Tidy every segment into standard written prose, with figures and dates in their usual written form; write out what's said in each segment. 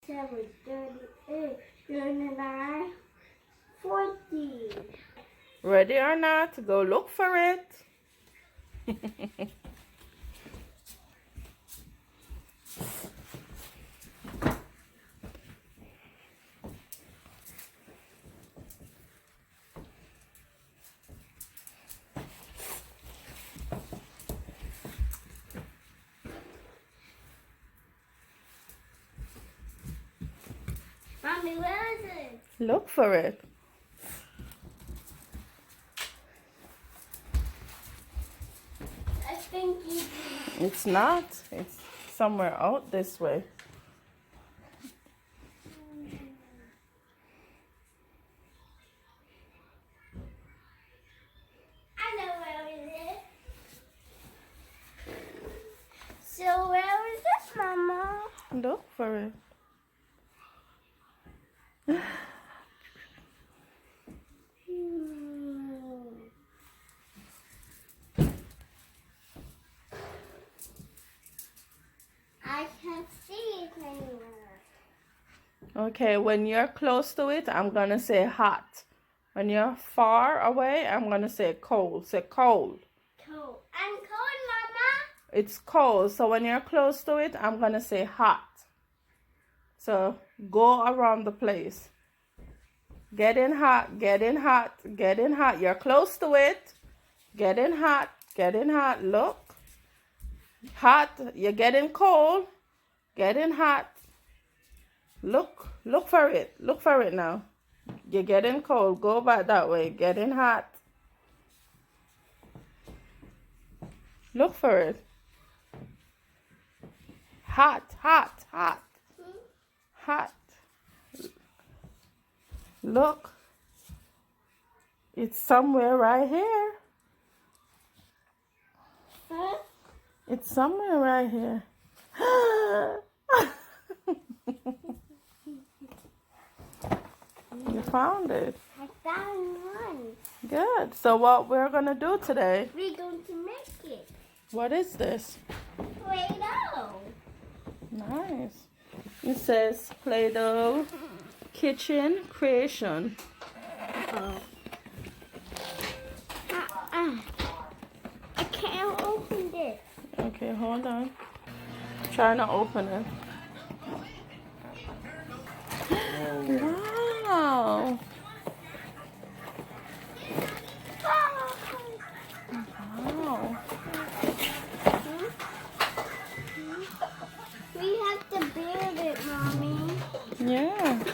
37, 38, 39, 40. Ready or not, go look for it. Mommy, where is it? Look for it. I think you do. It's not. It's somewhere out this way. I know where it is. So where is it, Mama? Look for it. I can't see it anywhere. Okay, when you're close to it, I'm gonna say hot. When you're far away, I'm gonna say cold. Say cold. Cold. I'm cold, Mama. It's cold. So when you're close to it, I'm gonna say hot. So go around the place. Getting hot, getting hot, getting hot. You're close to it. Getting hot, getting hot. Look. Hot. You're getting cold. Getting hot. Look for it. Look for it now. You're getting cold. Go back that way. Getting hot. Look for it. Hot, hot, hot. Hot. Look. It's somewhere right here. Huh? It's somewhere right here. You found it. I found one. Good. So what we're going to do today? We're going to make it. What is this? Play-doh. Nice. It says Play-doh kitchen creation. Oh. I can't open this. Okay, hold on. Trying to open it. Wow. Wow. We have to build it, Mommy. Yeah.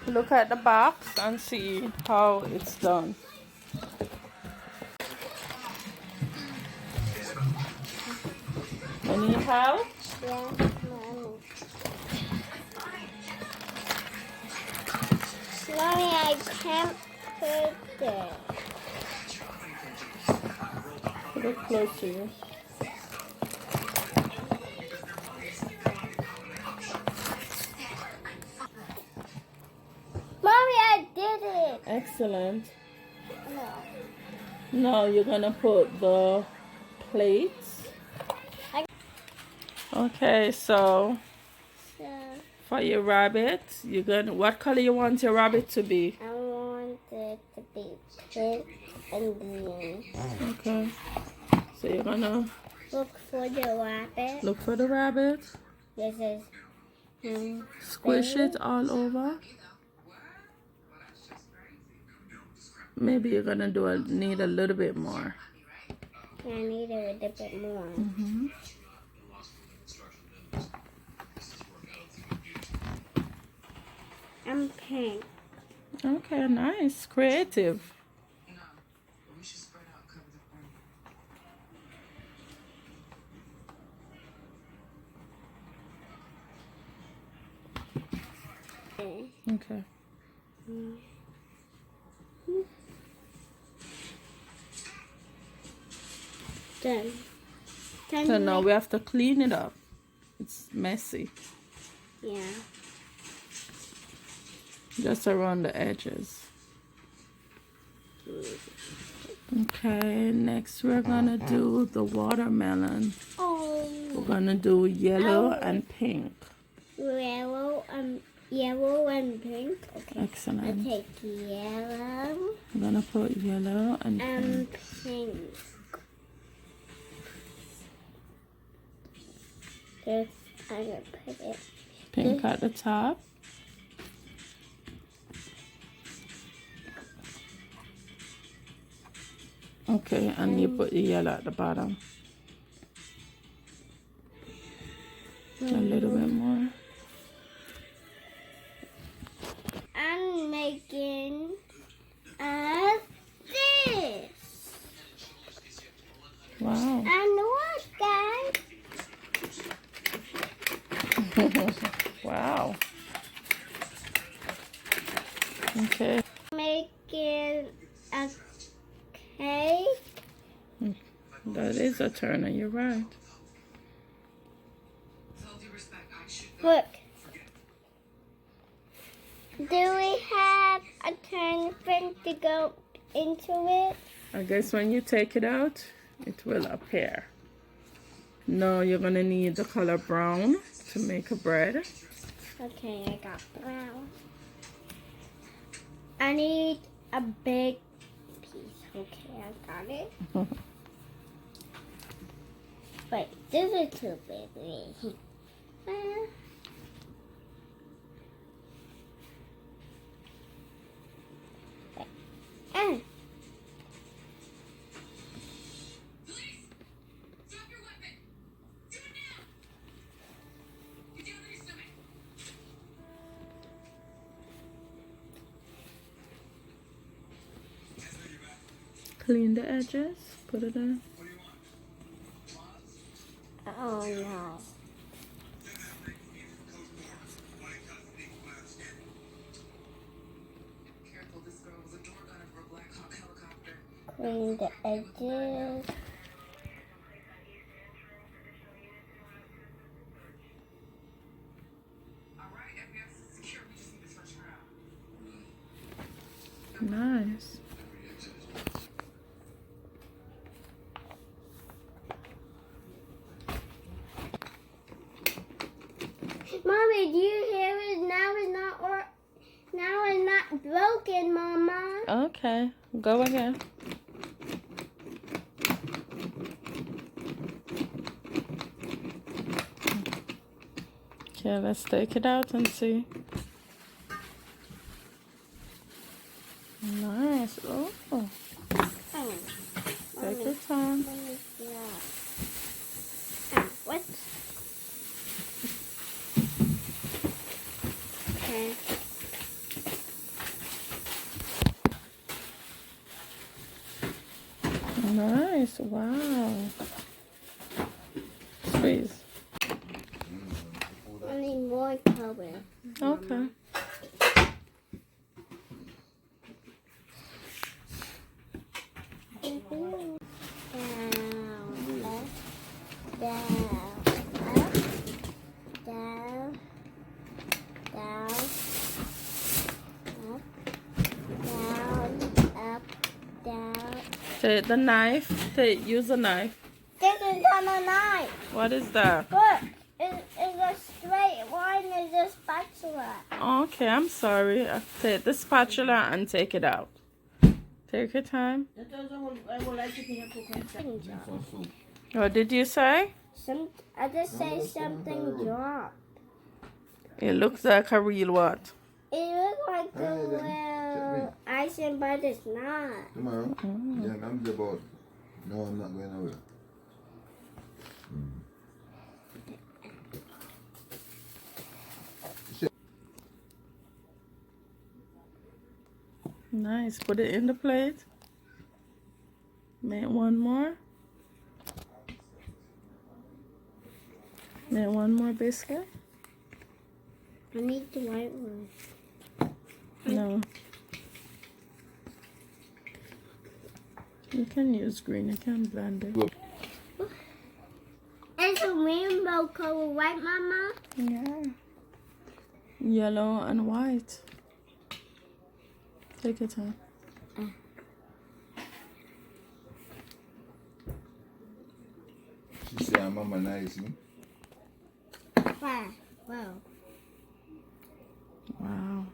Look at the box and see how it's done. You need help? Yeah, Mommy. Mommy, I can't put it. Put it close to you. Mommy, I did it. Excellent. No. Now you're gonna put the plates. Okay, so for your rabbit, you're gonna, what color you want your rabbit to be? I want it to be pink and green. Okay. So you're gonna Look for the rabbit. look for the rabbit. This is Squish it all over. Maybe you're gonna need a little bit more. I need a little bit more. I'm pink. Okay, nice, creative. Okay. Done. Time So to now make- we have to clean it up. It's messy. Yeah. Just around the edges. Okay, next we're gonna do the watermelon. Oh. We're gonna do yellow and pink. Yellow and pink. Okay. I Excellent. take yellow I'm gonna put yellow and pink. and pink. This I'm gonna put it. Pink at the top. Okay, and you put the yellow at the bottom. A little bit more. I'm making this. Wow. And what, guys? Wow. Okay. Making a cake. That is a turner, you're right. Look. Do we have a turn thing to go into it? I guess when you take it out, it will appear. Now you're gonna need the color brown to make a bread. Okay, I got brown. I need a big piece. Okay, I got it. Wait, this is too big. Clean the edges, put it in. Oh no. Clean the edges. Nice. Mommy, do you hear it? Now it's not broken, Mama. Okay, go again. Okay, let's take it out and see. Nice. Oh, Oh, take your time. What? Okay. Nice. Wow. Squeeze. I need more color. Okay. Take the knife. Use a knife. This is not a knife. What is that? Look, it's a straight line. It's a spatula. Okay, I'm sorry. I take the spatula and take it out. Take your time. What did you say? I just say something dropped. It looks like a real what? It looks like a little icing, but it's not. Tomorrow? Yeah, I'm the boat. No, I'm not going away. Nice. Put it in the plate. Make one more. Make one more biscuit. I need the white one. No. You can use green. You can blend it. color white, Mama? Yeah. Yellow and white. Take your time. She said, Mama nice. Wow. Wow. Wow.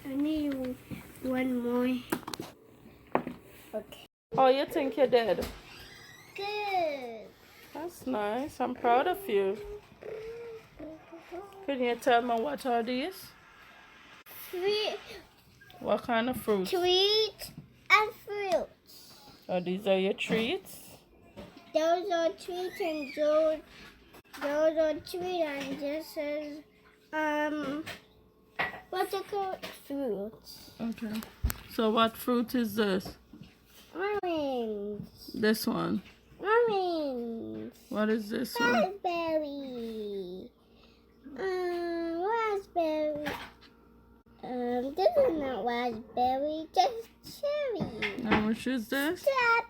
I need one more. Okay. Oh, you think you did? Good. That's nice. I'm proud of you. Can you tell me what are these? Fruit, What kind of fruits? treats, and fruits. Oh, these are your treats? Those are treats and those are treats and this is what's it called? Fruits. Okay. So what fruit is this? Orange. This one. Orange. What is this one? Raspberry. Raspberry. This is not raspberry, just cherry. And which is this? Strawberry.